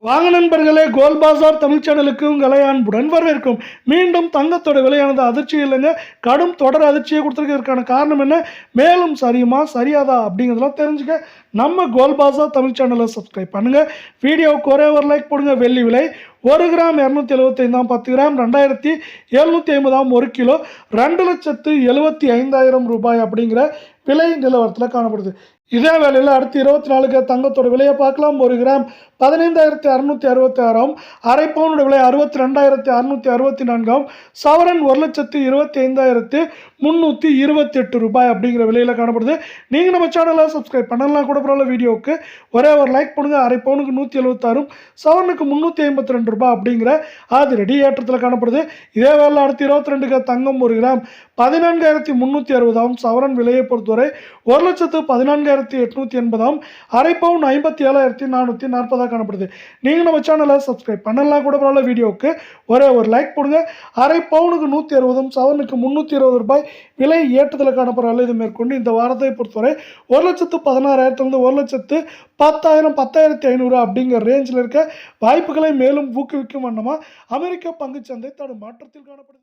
வாங்க நண்பர்களே, கோல்ட் பாசார் தமிழ் சேனலுக்கு உங்களை அன்புடன் வரவேற்கும். மீண்டும் தங்கத்தோட விலையானது அதிர்ச்சி இல்லைங்க, கடும் தொடர் அதிர்ச்சியை கொடுத்துருக்கிறதுக்கான காரணம் என்ன, மேலும் சரியுமா சரியாதா அப்படிங்கிறதெல்லாம் தெரிஞ்சுக்க நம்ம கோல்ட் பாசார் தமிழ் சேனலை சப்ஸ்கிரைப் பண்ணுங்கள். வீடியோவுக்கு ஒரே ஒரு லைக் போடுங்க. வெள்ளி விலை 1 கிராம் 275, 10 கிராம் 2750, 1 கிலோ 2,75,000 ரூபாய் அப்படிங்கிற விலை நிலவரத்தில் காணப்படுது. இதே வேளையில் அடுத்து 24 தங்கத்தோட விலையை பார்க்கலாம். 1 கிராம் 15,666, அரை பவுனோட விலை 62,664, சவரன் 1,25,328 ரூபாய் அப்படிங்கிற விலையில் காணப்படுது. நீங்கள் நம்ம சேனலை சப்ஸ்கிரைப் பண்ணலாம் கூட பரவாயில்ல. வீடியோவுக்கு ஒரே ஒரு லைக் பண்ணுங்க. அரை பவுனுக்கு 176, சவரனுக்கு 352 ரூபாய் அப்படிங்கிற அதிரடி ஏற்றத்தில் காணப்படுது. இதே வேலை அடுத்து 22 தங்கம் 1 கிராம் 14,360, சவரன் விலையை பொறுத்தவரை 1,14,880, அரை பவுன் 57,440 காணப்படுது. நீங்கள் நம்ம சேனலை சப்ஸ்கிரைப் பண்ணலாம் கூட பரவாயில்ல. வீடியோவுக்கு ஒரே ஒரு லைக் போடுங்க. அரை பவுனுக்கு 160, சவரனுக்கு 320 ரூபாய் விலை ஏற்றத்தில் காணப்படுறாங்க. இது மேற்கொண்டு இந்த வாரத்தை பொறுத்தவரை 1,16,000 1,10,000 10,500 அப்படிங்கிற ரேஞ்சில் இருக்க வாய்ப்புகளை மேலும் ஊக்குவிக்கும் வண்ணமாக அமெரிக்க பங்குச்சந்தை தடுமாற்றத்தில் காணப்படுது.